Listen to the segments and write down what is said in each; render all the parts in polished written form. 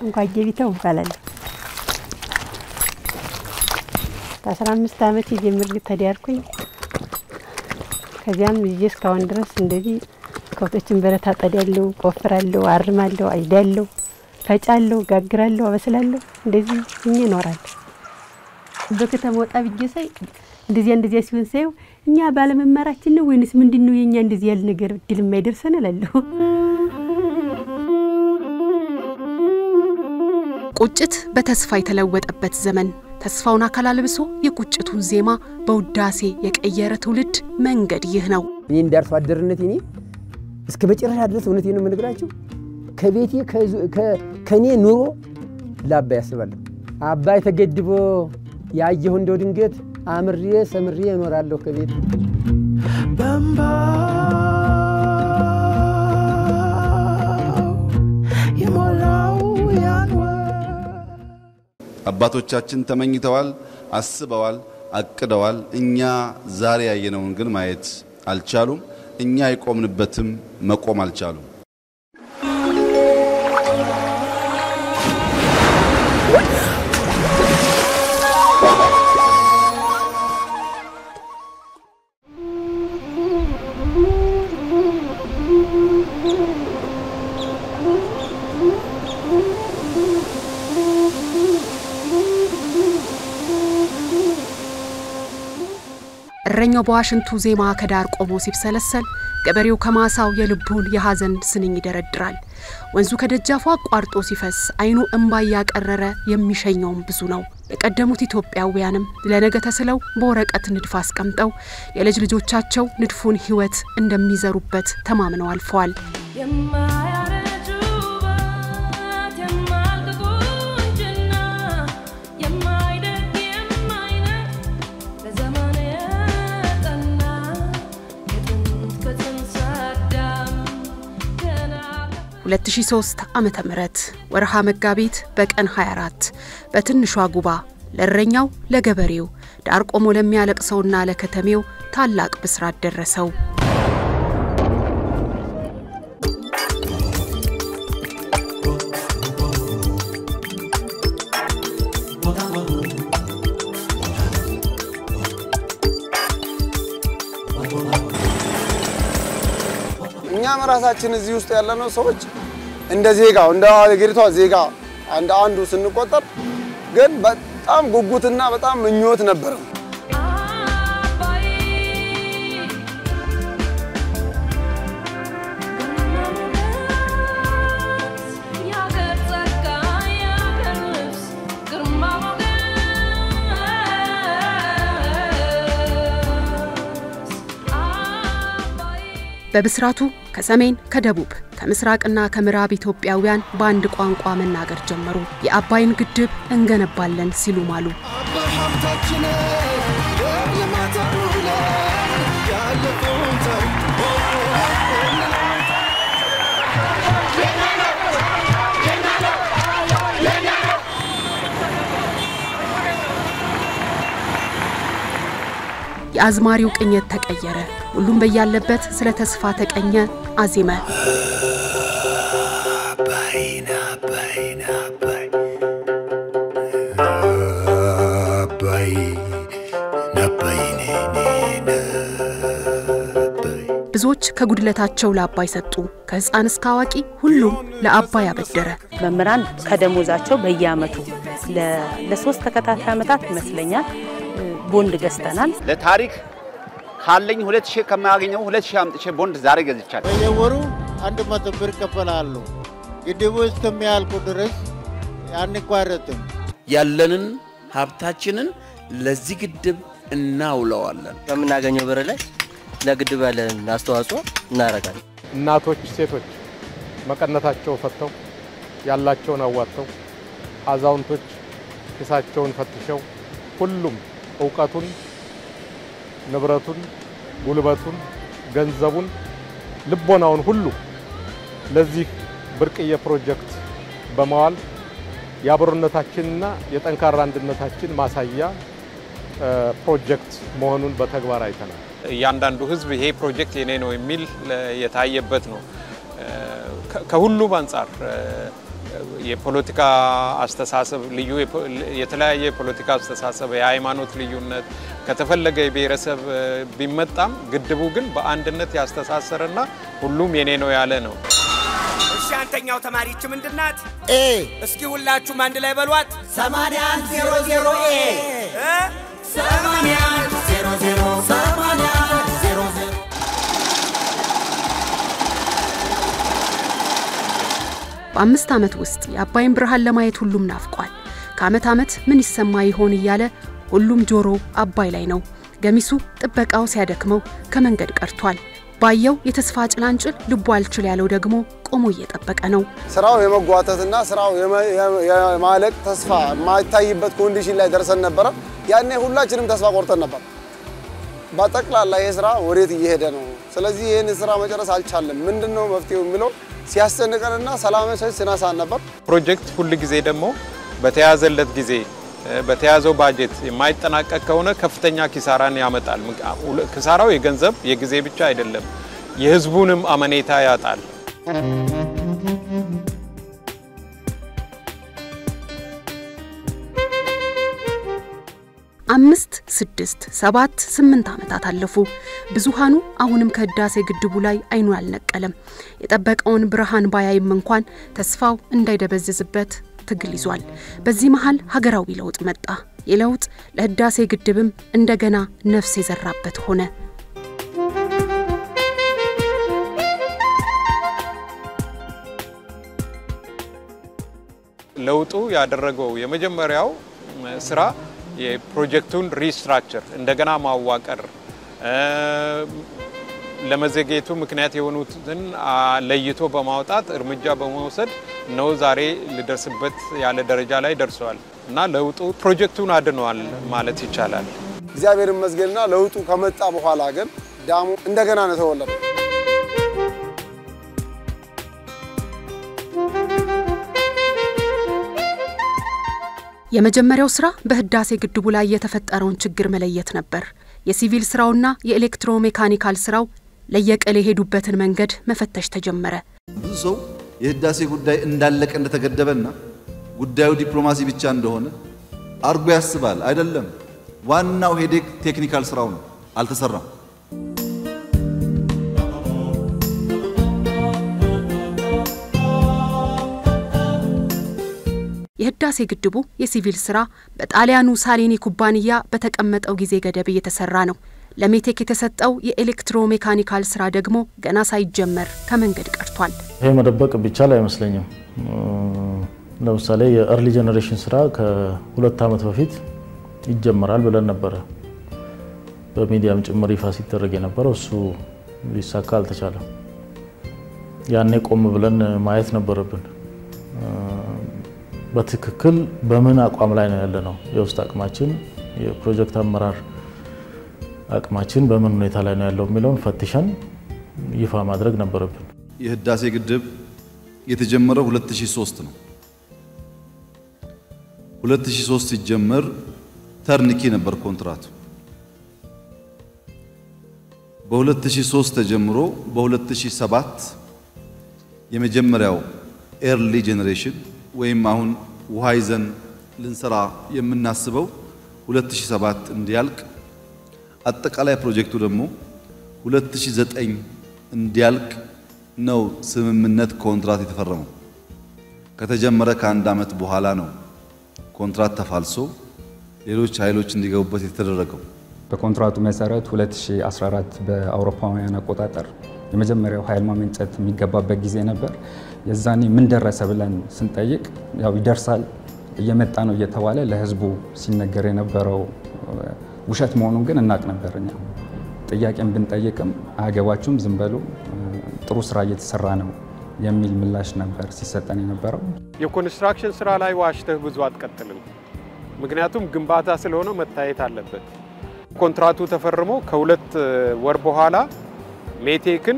እንኳን ጀቢተው ይባላል 15 አመት የጀምር ተዳርኩኝ ከዚያም ልጅስ ካሁን ድረስ እንደዚህ ከብቶችን በረታ ጠዳለው ቆፍራለው አርማለው አይዳለው ፈጫለው ጋግራለው አበስላለው እንደዚህ እኛ ኖራለሁ በከተማ ወጣ ብዬሳይ እንደዚህ ሲሆን ሳይው እኛ ባለመማራችን ነው ወይንስ ምንድነው የኛ እንደዚህ ያለ ነገር ድል የማይደርሰን እላለሁ ቁጭት በተስፋ የተለወጠበት ዘመን ተስፋውን አካላለብሶ የቁጭቱን ዜማ በውዳሴ የቀየረ ትውልድ መንገድ ይህ ነው እኔ እንዳርሶ አደርነት እኔ እስከ መጨረሻ ድረስ እውነቴን ነው የምነግራችሁ ከቤቴ ከኔ ኑሮ ለአባይ ያስባለሁ አባይ ተገድቦ ያየሁ እንደው ድንገት አምሬ ሰምሬ እኖራለሁ ከቤት በምባ የሞላው ያንወ አባቶቻችን ተመኝተዋል አስበዋል አቅደዋል እኛ ዛሬ ያየነውን ግን ማየት አልቻሉም እኛ የቆምንበትም መቆም አልቻሉም እረኛው በዋሽንቱ ዜማ ከዳር ቆሞ ሲብሰለሰል ገበሬው ከማሳው የልቡን የሐዘን ስንኝ ይደረድራል ወንዙ ከደጃፉ አቋርጦ ሲፈስ አይኑ እንባ ያቀረረ የሚሸኘው ብዙ ነው የቀደሙት ኢትዮጵያውያንም ለነገ ተስለው በወረቀት ንድፍ አስቀምጠው የልጅ ልጆቻቸው ንድፉን ህይወት እንደሚዘሩበት ተማምነው አልፈዋል ለ2003 ዓመተ ምህረት ወርሃ መጋቢት በቀን 24 በትንሿ ጉባ ለረኛው ለገበሬው ዳር ቆሞ ለሚያለቅሰውና ለከተሜው ታላቅ ብስራት ደረሰው እኛ መራሳችን እዚህ ውስጥ ያለነው ሰዎች እንደ ዜጋው እንደ ሀገሪቷ ዜጋ አንዱ ስንቆጠር ግን በጣም ጉጉትና በጣም ምኞት ነበር በብስራቱ ከሰሜን ከደቡብ ከምስራቅና ከምዕራብ ኢትዮጵያውያን በአንድ ቋንቋ መናገር ጀመሩ የአባይን ግድብ እንገነባለን ሲሉ ማሉ የአዝማሪው ቅኝት ተቀየረ ሁሉም በያለበት ስለ ተስፋ ተቀኘ አዚመ ብዙዎች ከጉድለታቸው ለአባይ ሰጡ ከህፃን እስከ አዋቂ ሁሉም ለአባይ አበደረ መምህራን ከደሞዛቸው በየአመቱ ለሶስት ተከታታይ አመታት ይመስለኛል ቦንድ ገዝተናል ለታሪክ ካለኝ 2000 ከማያገኘው 2000 አምጥቼ ቦንድ ዛሬ ገዝቻለሁ በየወሩ 100 ብር ከፈላሉ ግድቡ እስከሚያልቁ ድረስ አንቋረጥም ያለንን ሀብታችንን ለዚህ ግድብ እናውለዋለን በመናገኘው ብር ላይ ለግድቡ ያለን አስተዋጽኦ እናረጋለን እናቶች ሴቶች መቀነታቸው ፈተው ያላቸውን አዋጥተው አዛውንቶች ኪሳቸውን ፈትሸው ሁሉም ዕውቀቱን ንብረቱን ጉልበቱን ገንዘቡን ልቦናውን ሁሉ ለዚህ ብርቅዬ ፕሮጀክት በመዋል ያብሮነታችንና የጠንካራ አንድነታችን ማሳያ ፕሮጀክት መሆኑን በተግባር አይተናል ያንዳንዱ ህዝብ ይሄ ፕሮጀክት የኔ ነው የሚል የታየበት ነው ከሁሉ አንፃር የፖለቲካ አስተሳሰብ ልዩ የተለያየ የፖለቲካ አስተሳሰብ የሃይማኖት ልዩነት ከተፈለገ የብሔረሰብ ቢመጣም ግድቡ ግን በአንድነት ያስተሳሰረና ሁሉም የኔ ነው ያለ ነው። እሺ አንተኛው ተማሪች ምንድናት? ኤ እስኪ ሁላችሁም አንድ ላይ በሏት 8100 ኤ 8100 በ5 ዓመት ውስጥ የአባይን ብርሃን ለማየት ሁሉም ናፍቋል። ከዓመት ዓመት ምን ይሰማ ይሆን እያለ ሁሉም ጆሮ አባይ ላይ ነው። ገሚሱ ጥበቃው ሲያደክመው ከመንገድ ቀርቷል። ባየው የተስፋ ጭላንጭል ልቡ አልችል ያለው ደግሞ ቆሞ እየጠበቀ ነው። ስራው የመጓተትና ስራው የማለቅ ተስፋ ማይታይበት ኮንዲሽን ላይ ደርሰን ነበር። ያኔ ሁላችንም ተስፋ ቆርጠን ነበር። በጠቅላላ ይሄ ስራ ወዴት እየሄደ ነው? ስለዚህ ይሄን ስራ መጨረስ አልቻለም። ምንድነው መፍትሄው የሚለው ሲያስጨንቀንና ሰላማዊ ሲናሳን ነበር። ፕሮጀክት ሁሉ ጊዜ ደግሞ በተያዘለት ጊዜ በተያዘው ባጀት የማይጠናቀቅ ከሆነ ከፍተኛ ኪሳራን ያመጣል። ኪሳራው የገንዘብ የጊዜ ብቻ አይደለም፣ የህዝቡንም አመኔታ ያጣል። 5 6 7 8 ዓመታት አለፉ። ብዙሃኑ አሁንም ከህዳሴ ግድቡ ላይ አይኑ አልነቀለም። የጠበቀውን ብርሃን ባያይም እንኳን ተስፋው እንዳይደበዝዝበት ትግል ይዟል። በዚህ መሃል ሀገራዊ ለውጥ መጣ። የለውጥ ለህዳሴ ግድብም እንደገና ነፍስ የዘራበት ሆነ። ለውጡ ያደረገው የመጀመሪያው ስራ የፕሮጀክቱን ሪስትራክቸር እንደገና ማዋቀር ለመዘግየቱ ምክንያት የሆኑትን ለይቶ በማውጣት እርምጃ በመውሰድ ነው ዛሬ ሊደርስበት ያለ ደረጃ ላይ ደርሷል እና ለውጡ ፕሮጀክቱን አድኗል ማለት ይቻላል። እግዚአብሔር ይመስገንና ለውጡ ከመጣ በኋላ ግን ዳሙ እንደገና ነው ተወለደው። የመጀመሪያው ስራ በህዳሴ ግድቡ ላይ የተፈጠረውን ችግር መለየት ነበር። የሲቪል ስራውና የኤሌክትሮሜካኒካል ስራው ለየቀለ ሄዱበትን መንገድ መፈተሽ ተጀመረ። ብዙ ሰው የህዳሴ ጉዳይ እንዳለቀ እንደተገደበና ጉዳዩ ዲፕሎማሲ ብቻ እንደሆነ አርጎ ያስባል። አይደለም። ዋናው ሄዴክ ቴክኒካል ስራው ነው፣ አልተሰራም። የህዳሴ ግድቡ የሲቪል ስራ በጣሊያኑ ሳሊኒ ኩባንያ በተቀመጠው ጊዜ ገደብ እየተሰራ ነው። ለሜቴክ የተሰጠው የኤሌክትሮሜካኒካል ስራ ደግሞ ገና ሳይጀመር ከመንገድ ቀርቷል። ይሄ መደበቅ ቢቻል አይመስለኝም። ለምሳሌ የኤርሊ ጄነሬሽን ስራ ከ2 ዓመት በፊት ይጀመራል ብለን ነበር። በሚዲያም ጭምር ይፋ ሲደረግ የነበረው እሱ ሊሳካ አልተቻለም። ያኔ ቆም ብለን ማየት ነበረብን። በትክክል በምን አቋም ላይ ነው ያለነው? የውስጥ አቅማችን የፕሮጀክት አመራር አቅማችን በምን ሁኔታ ላይ ነው ያለው የሚለውን ፈትሸን ይፋ ማድረግ ነበረብን። የህዳሴ ግድብ የተጀመረው 2003 ነው። 2003 ሲጀመር ተርንኪ ነበር ኮንትራቱ። በ2003 ተጀምሮ በ2007 የመጀመሪያው ኤርሊ ጄነሬሽን ወይም አሁን ውሃ ይዘን ልንሰራ የምናስበው 2007 እንዲያልቅ አጠቃላይ ፕሮጀክቱ ደግሞ 2009 እንዲያልቅ ነው ስምምነት ኮንትራት የተፈረመው። ከተጀመረ ከአንድ ዓመት በኋላ ነው ኮንትራት ተፋልሶ ሌሎች ኃይሎች እንዲገቡበት የተደረገው። በኮንትራቱ መሰረት 2014 በአውሮፓውያን አቆጣጠር የመጀመሪያው ኃይል ማመንጨት የሚገባበት ጊዜ ነበር። የዛኔ ምን ደረሰ ብለን ስንጠይቅ ያው ይደርሳል እየመጣ ነው እየተባለ ለህዝቡ ሲነገር የነበረው ውሸት መሆኑን ግን እናቅ ነበርኛ። ጥያቄን ብንጠይቅም አያገባችሁም ዝም በሉ ጥሩ ስራ እየተሰራ ነው የሚል ምላሽ ነበር ሲሰጠን የነበረው። የኮንስትራክሽን ስራ ላይ ዋሽተህ ብዙ አትቀጥልም። ምክንያቱም ግንባታ ስለሆነ መታየት አለበት። ኮንትራቱ ተፈርሞ ከ2 ወር በኋላ ሜቴክን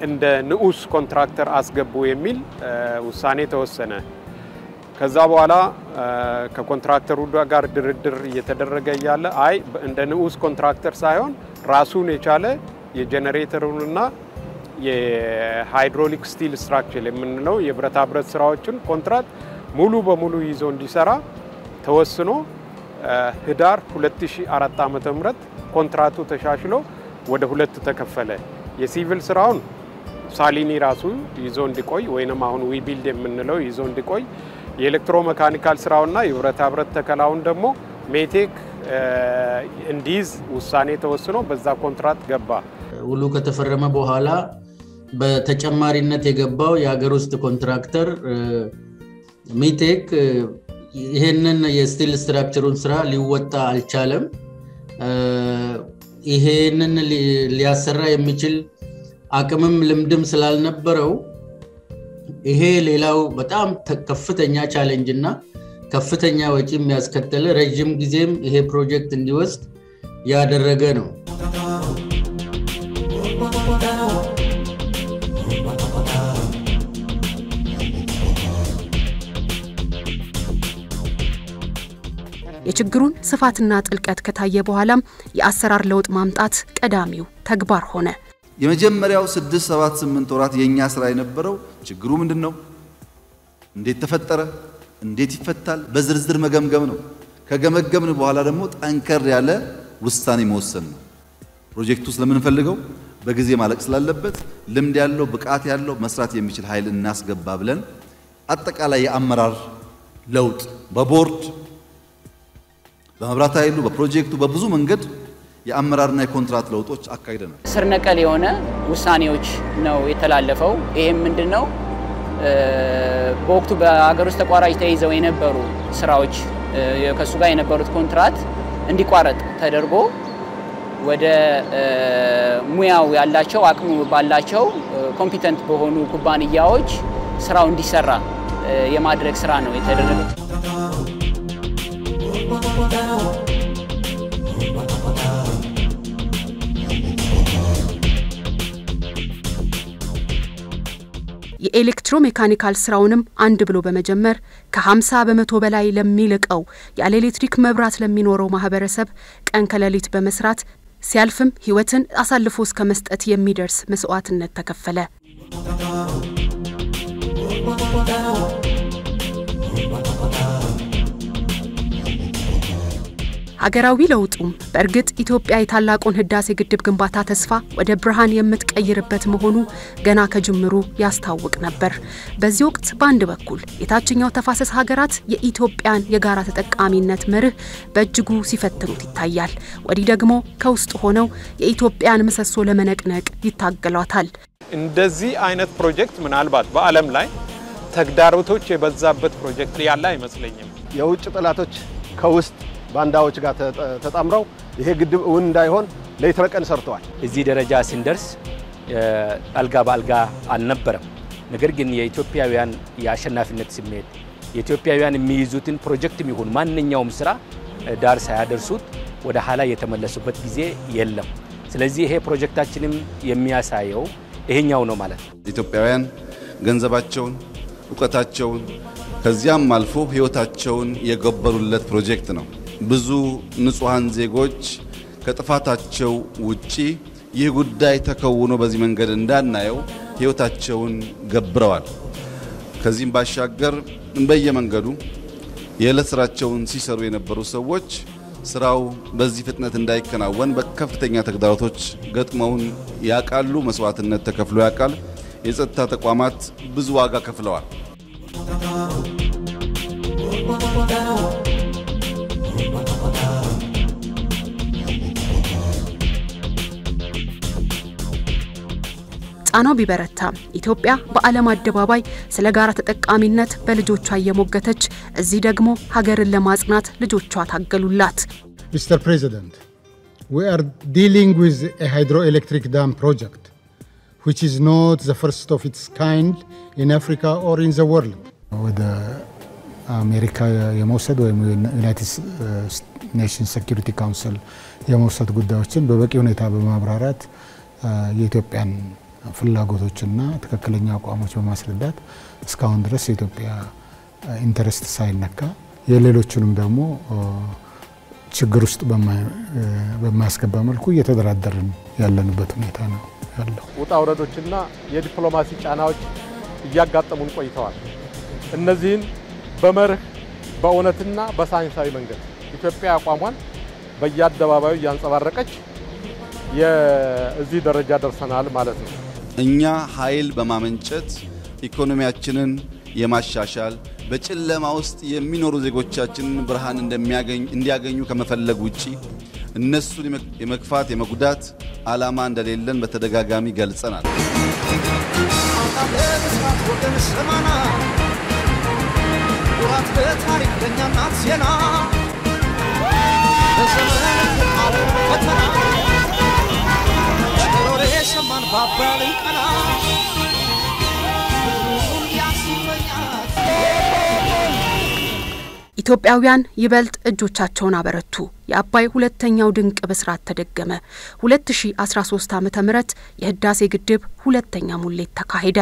እንደ ንዑስ ኮንትራክተር አስገቡ የሚል ውሳኔ ተወሰነ። ከዛ በኋላ ከኮንትራክተሩ ጋር ድርድር እየተደረገ ያለ አይ እንደ ንዑስ ኮንትራክተር ሳይሆን ራሱን የቻለ የጄነሬተሩንና የሃይድሮሊክ ስቲል ስትራክቸር የምንለው የብረታ ብረት ስራዎችን ኮንትራት ሙሉ በሙሉ ይዞ እንዲሰራ ተወስኖ ህዳር 2004 ዓመተ ምህረት ኮንትራቱ ተሻሽሎ ወደ ሁለት ተከፈለ። የሲቪል ስራውን ሳሊኒ ራሱ ይዞ እንዲቆይ ወይንም አሁን ዊ ቢልድ የምንለው ይዞ እንዲቆይ፣ የኤሌክትሮ ሜካኒካል ስራውና የብረታ ብረት ተከላውን ደግሞ ሜቴክ እንዲይዝ ውሳኔ ተወስኖ በዛ ኮንትራት ገባ። ውሉ ከተፈረመ በኋላ በተጨማሪነት የገባው የሀገር ውስጥ ኮንትራክተር ሜቴክ ይሄንን የስቲል ስትራክቸሩን ስራ ሊወጣ አልቻለም። ይሄንን ሊያሰራ የሚችል አቅምም ልምድም ስላልነበረው ይሄ ሌላው በጣም ከፍተኛ ቻሌንጅ እና ከፍተኛ ወጪ የሚያስከተለ ረጅም ጊዜም ይሄ ፕሮጀክት እንዲወስድ ያደረገ ነው። የችግሩን ስፋትና ጥልቀት ከታየ በኋላም የአሰራር ለውጥ ማምጣት ቀዳሚው ተግባር ሆነ። የመጀመሪያው 6 7 8 ወራት የኛ ስራ የነበረው ችግሩ ምንድነው? እንዴት ተፈጠረ? እንዴት ይፈታል? በዝርዝር መገምገም ነው። ከገመገምን በኋላ ደግሞ ጠንከር ያለ ውሳኔ መወሰን ነው። ፕሮጀክቱ ስለምንፈልገው በጊዜ ማለቅ ስላለበት ልምድ ያለው ብቃት ያለው መስራት የሚችል ኃይል እናስገባ ብለን አጠቃላይ የአመራር ለውጥ በቦርድ በመብራት ኃይሉ በፕሮጀክቱ በብዙ መንገድ የአመራርና የኮንትራት ለውጦች አካሂደናል። ስር ነቀል የሆነ ውሳኔዎች ነው የተላለፈው። ይሄም ምንድነው? በወቅቱ በአገር ውስጥ ተቋራጭ ተይዘው የነበሩ ስራዎች ከሱ ጋር የነበሩት ኮንትራት እንዲቋረጥ ተደርጎ ወደ ሙያው ያላቸው አቅሙ ባላቸው ኮምፒተንት በሆኑ ኩባንያዎች ስራው እንዲሰራ የማድረግ ስራ ነው የተደረገው። የኤሌክትሮ ሜካኒካል ስራውንም አንድ ብሎ በመጀመር ከ50 በመቶ በላይ ለሚልቀው ያለ ኤሌክትሪክ መብራት ለሚኖረው ማህበረሰብ ቀን ከሌሊት በመስራት ሲያልፍም ህይወትን አሳልፎ እስከ መስጠት የሚደርስ መስዋዕትነት ተከፈለ። ሀገራዊ ለውጡም በእርግጥ ኢትዮጵያ የታላቁን ህዳሴ ግድብ ግንባታ ተስፋ ወደ ብርሃን የምትቀይርበት መሆኑ ገና ከጅምሩ ያስታውቅ ነበር። በዚህ ወቅት በአንድ በኩል የታችኛው ተፋሰስ ሀገራት የኢትዮጵያን የጋራ ተጠቃሚነት መርህ በእጅጉ ሲፈትኑት ይታያል። ወዲህ ደግሞ ከውስጥ ሆነው የኢትዮጵያን ምሰሶ ለመነቅነቅ ይታገሏታል። እንደዚህ አይነት ፕሮጀክት ምናልባት በዓለም ላይ ተግዳሮቶች የበዛበት ፕሮጀክት ያለ አይመስለኝም። የውጭ ጠላቶች ከውስጥ ባንዳዎች ጋር ተጣምረው ይሄ ግድብ እውን እንዳይሆን ለይተረቀን ሰርተዋል። እዚህ ደረጃ ሲንደርስ አልጋ ባልጋ አልነበረም። ነገር ግን የኢትዮጵያውያን የአሸናፊነት ስሜት የኢትዮጵያውያን የሚይዙትን ፕሮጀክት ይሁን ማንኛውም ስራ ዳር ሳያደርሱት ወደ ኋላ የተመለሱበት ጊዜ የለም። ስለዚህ ይሄ ፕሮጀክታችንም የሚያሳየው ይሄኛው ነው ማለት ነው። ኢትዮጵያውያን ገንዘባቸውን ዕውቀታቸውን ከዚያም አልፎ ህይወታቸውን የገበሩለት ፕሮጀክት ነው። ብዙ ንጹሃን ዜጎች ከጥፋታቸው ውጪ ይህ ጉዳይ ተከውኖ በዚህ መንገድ እንዳናየው ህይወታቸውን ገብረዋል። ከዚህም ባሻገር በየመንገዱ የዕለት ስራቸውን ሲሰሩ የነበሩ ሰዎች ስራው በዚህ ፍጥነት እንዳይከናወን በከፍተኛ ተግዳሮቶች ገጥመውን ያቃሉ። መስዋዕትነት ተከፍሎ ያቃል። የጸጥታ ተቋማት ብዙ ዋጋ ከፍለዋል። ጫናው ቢበረታ ኢትዮጵያ በዓለም አደባባይ ስለ ጋራ ተጠቃሚነት በልጆቿ እየሞገተች እዚህ ደግሞ ሀገርን ለማጽናት ልጆቿ ታገሉላት። Mr. President, we are dealing with a hydroelectric dam project which is not the first of its kind in Africa or in the world. ወደ አሜሪካ የመውሰድ ወይም ዩናይትድ ኔሽንስ ሴኩሪቲ ካውንስል የመውሰድ ጉዳዮችን በበቂ ሁኔታ በማብራራት የኢትዮጵያን ፍላጎቶችና ትክክለኛ አቋሞች በማስረዳት እስካሁን ድረስ የኢትዮጵያ ኢንተረስት ሳይነካ የሌሎችንም ደግሞ ችግር ውስጥ በማያስገባ መልኩ እየተደራደርን ያለንበት ሁኔታ ነው ያለው። ውጣ ውረዶችና የዲፕሎማሲ ጫናዎች እያጋጠሙን ቆይተዋል። እነዚህን በመርህ በእውነትና በሳይንሳዊ መንገድ ኢትዮጵያ አቋሟን በየአደባባዩ ያንጸባረቀች የዚህ ደረጃ ደርሰናል ማለት ነው። እኛ ኃይል በማመንጨት ኢኮኖሚያችንን የማሻሻል በጨለማ ውስጥ የሚኖሩ ዜጎቻችንን ብርሃን እንዲያገኙ ከመፈለግ ውጪ እነሱን የመግፋት የመጉዳት ዓላማ እንደሌለን በተደጋጋሚ ገልጸናል። ኢትዮጵያውያን ይበልጥ እጆቻቸውን አበረቱ። የአባይ ሁለተኛው ድንቅ ብስራት ተደገመ። 2013 ዓመተ ምህረት የህዳሴ ግድብ ሁለተኛ ሙሌት ተካሄደ።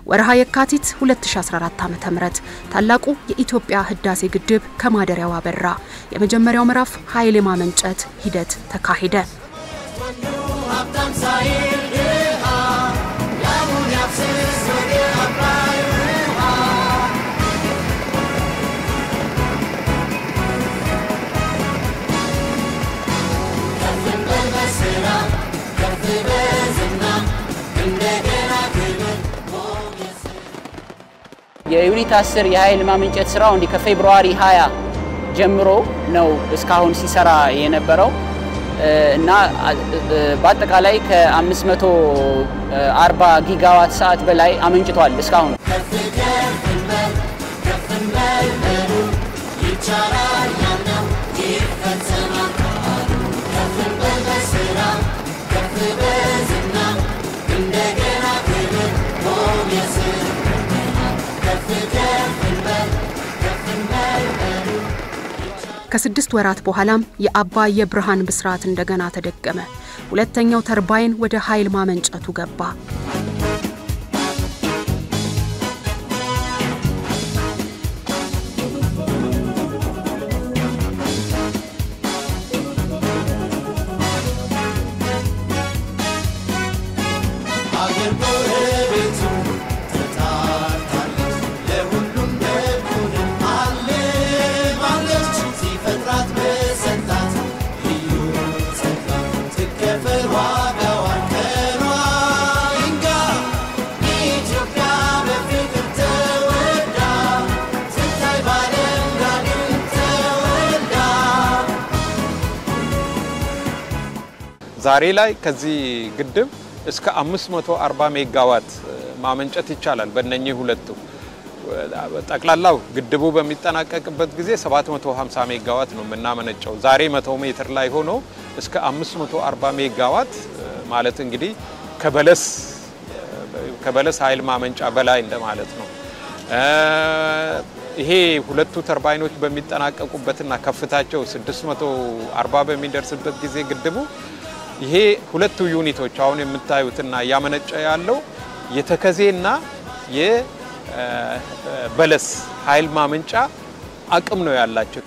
ወርሃ የካቲት 2014 ዓመተ ምህረት ታላቁ የኢትዮጵያ ህዳሴ ግድብ ከማደሪያው አበራ። የመጀመሪያው ምዕራፍ ኃይል የማመንጨት ሂደት ተካሄደ። የዩኒት 10 የኃይል ማመንጨት ስራው እንዲ ከፌብሩዋሪ 20 ጀምሮ ነው እስካሁን ሲሰራ የነበረው እና በአጠቃላይ ከ540 ጊጋዋት ሰዓት በላይ አመንጭቷል እስካሁን። ከ6 ወራት በኋላም የአባይ የብርሃን ብስራት እንደገና ተደገመ። ሁለተኛው ተርባይን ወደ ኃይል ማመንጨቱ ገባ። ዛሬ ላይ ከዚህ ግድብ እስከ 540 ሜጋዋት ማመንጨት ይቻላል። በእነኚህ ሁለቱ ጠቅላላው ግድቡ በሚጠናቀቅበት ጊዜ 750 ሜጋዋት ነው የምናመነጨው። ዛሬ 100 ሜትር ላይ ሆኖ እስከ 540 ሜጋዋት ማለት እንግዲህ ከበለስ ኃይል ማመንጫ በላይ እንደማለት ነው። ይሄ ሁለቱ ተርባይኖች በሚጠናቀቁበትና ከፍታቸው 640 በሚደርስበት ጊዜ ግድቡ ይሄ ሁለቱ ዩኒቶች አሁን የምታዩትና ያመነጨ ያለው የተከዜና የበለስ ኃይል ማመንጫ አቅም ነው ያላቸው።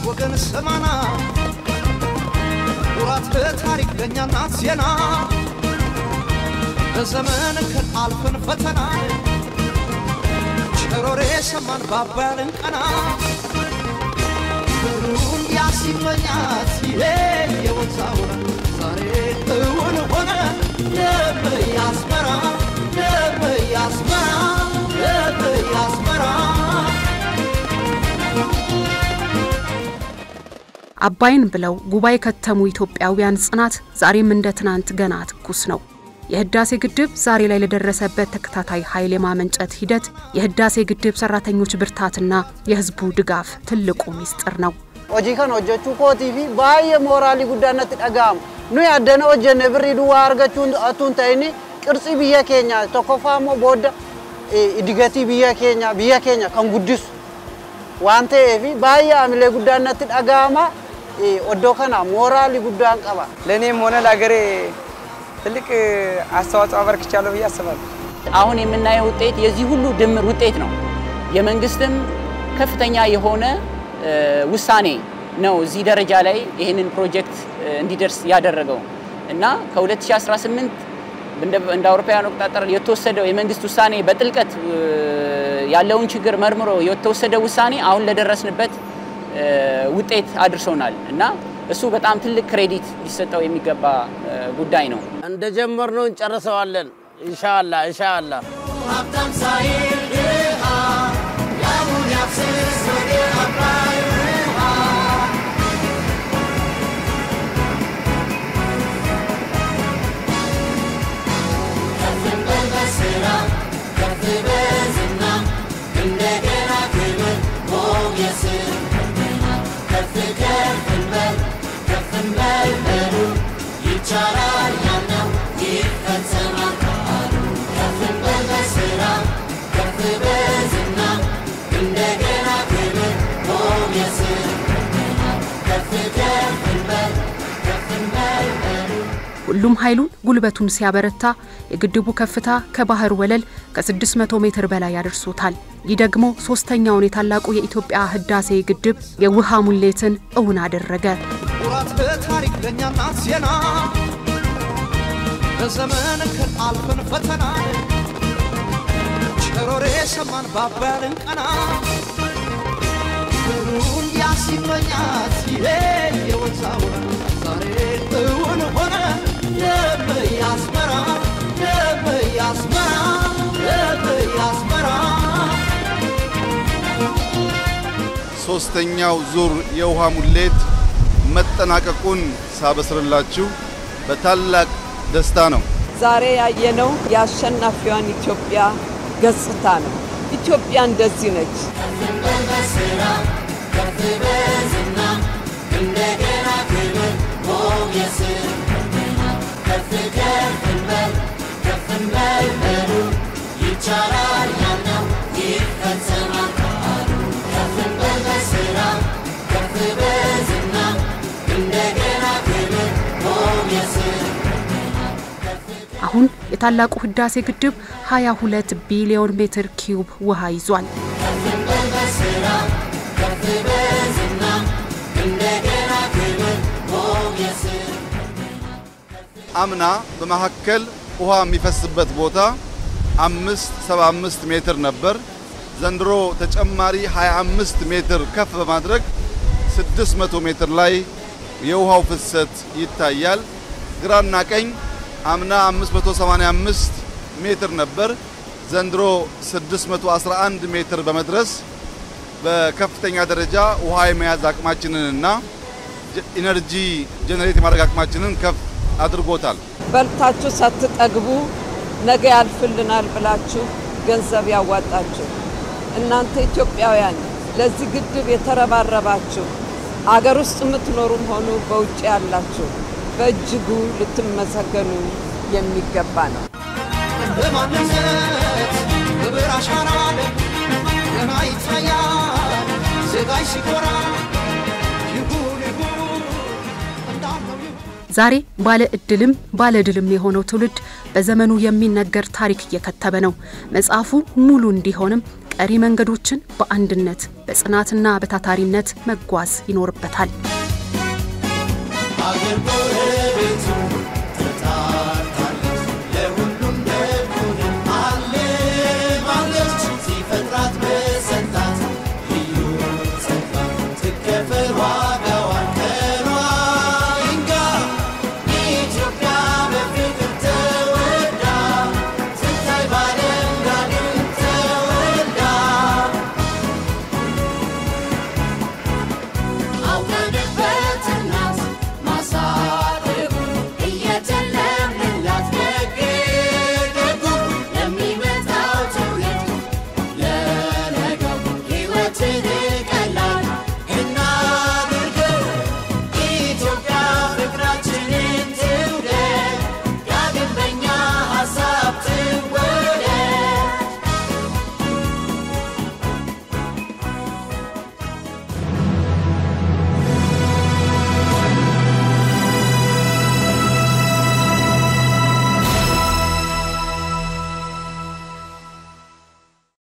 ወገን ሰማና ወራት በታሪክ ለኛና ዜና በዘመን ከአልፈን ፈተና ቸሮሬ ሰማን ባባልን ቀና ብሩን ያሲመኛት ይሄ የወጣው ዛሬ እውን ሆነ ለበያስመራ አባይን ብለው ጉባኤ ከተሙ ኢትዮጵያውያን ጽናት ዛሬም እንደ ትናንት ገና ትኩስ ነው። የህዳሴ ግድብ ዛሬ ላይ ለደረሰበት ተከታታይ ኃይል የማመንጨት ሂደት የህዳሴ ግድብ ሰራተኞች ብርታትና የህዝቡ ድጋፍ ትልቁ ሚስጥር ነው። ኦጂካን ኦጀቹ ኮቲቪ ባየ ሞራሊ ጉዳነት ጠጋም ኑ ያደነ ኦጀነ ብሪዱ ዋርገቹን አቱን ታይኒ ቅርጽ ቢየ ኬኛ ተኮፋሞ ቦዳ idigati biyya keenya kan guddisu waan ta'eef baay'ee amilee guddaan natti dhaga'ama oddoo kana ሞራሊ ጉዳን ቀባ ለኔም ሆነ ለሀገሬ ትልቅ አስተዋጽኦ አበርክቻለሁ ብዬ አስባለሁ። አሁን የምናየው ውጤት የዚህ ሁሉ ድምር ውጤት ነው። የመንግስትም ከፍተኛ የሆነ ውሳኔ ነው እዚህ ደረጃ ላይ ይሄንን ፕሮጀክት እንዲደርስ ያደረገው እና ከ2018 እንደ አውሮፓውያን አቆጣጠር የተወሰደው የመንግስት ውሳኔ በጥልቀት ያለውን ችግር መርምሮ የተወሰደው ውሳኔ አሁን ለደረስንበት ውጤት አድርሶናል እና እሱ በጣም ትልቅ ክሬዲት ሊሰጠው የሚገባ ጉዳይ ነው። እንደጀመርነው እንጨርሰዋለን ኢንሻአላህ ኢንሻአላህ ሀብታም ሳይል ድሃ ያሙን ያፍስስ ወደ አባይ ውሃ ከፍ በስራ ከፍ በዝና እንደገና ክብር ሞገስ ከፍ ከፍ በል በሉ ይቻላል ያለው ይፈጸማል ቃሉ ከፍ በስራ ከፍ በዝና እንደገና ክብር ሞገስ ከፍ በል ሁሉም ኃይሉን ጉልበቱን ሲያበረታ የግድቡ ከፍታ ከባህር ወለል ከ600 ሜትር በላይ ያደርሶታል። ይህ ደግሞ ሶስተኛውን የታላቁ የኢትዮጵያ ህዳሴ ግድብ የውሃ ሙሌትን እውን አደረገ። ወራት በታሪክ ለኛ ማስየና በዘመን ከአልፈን ፈተና ቸሮሬ ሰማን ባባልን ቀና ሁሉን ያሲመኛት ይሄ የወዛው ዛሬ እውን ሆነ ሶስተኛው ዙር የውሃ ሙሌት መጠናቀቁን ሳበስርላችሁ በታላቅ ደስታ ነው። ዛሬ ያየነው የአሸናፊዋን ኢትዮጵያ ገጽታ ነው። ኢትዮጵያ እንደዚህ ነች። እንደገና ክብር ሞገስ ከፍ በሉ ይቻላል ያለው ይፈጸማል ቃሉ ከፍ በስራ ከፍ በዝና እንደገና ክብር ሞገስ አሁን የታላቁ ህዳሴ ግድብ 22 ቢሊዮን ሜትር ኪዩብ ውሃ ይዟል። ከፍ በስራ ከፍ በዝና እንደገና ክብር ሞገስ አምና በመሐከል ውሃ የሚፈስበት ቦታ 575 ሜትር ነበር። ዘንድሮ ተጨማሪ 25 ሜትር ከፍ በማድረግ 600 ሜትር ላይ የውሃው ፍሰት ይታያል። ግራና ቀኝ አምና 585 ሜትር ነበር። ዘንድሮ 611 ሜትር በመድረስ በከፍተኛ ደረጃ ውሃ የመያዝ አቅማችንንና ኢነርጂ ጀነሬት የማድረግ አቅማችንን ከፍ አድርጎታል። በልታችሁ ሳትጠግቡ ነገ ያልፍልናል ብላችሁ ገንዘብ ያዋጣችሁ እናንተ ኢትዮጵያውያን ለዚህ ግድብ የተረባረባችሁ አገር ውስጥ የምትኖሩም ሆኑ በውጭ ያላችሁ በእጅጉ ልትመሰገኑ የሚገባ ነው። በማንነት በብር አሻራ ገና ይታያል ዜጋይ ሲኮራ ዛሬ ባለ እድልም ባለ ድልም የሆነው ትውልድ በዘመኑ የሚነገር ታሪክ እየከተበ ነው። መጽሐፉ ሙሉ እንዲሆንም ቀሪ መንገዶችን በአንድነት በጽናትና በታታሪነት መጓዝ ይኖርበታል።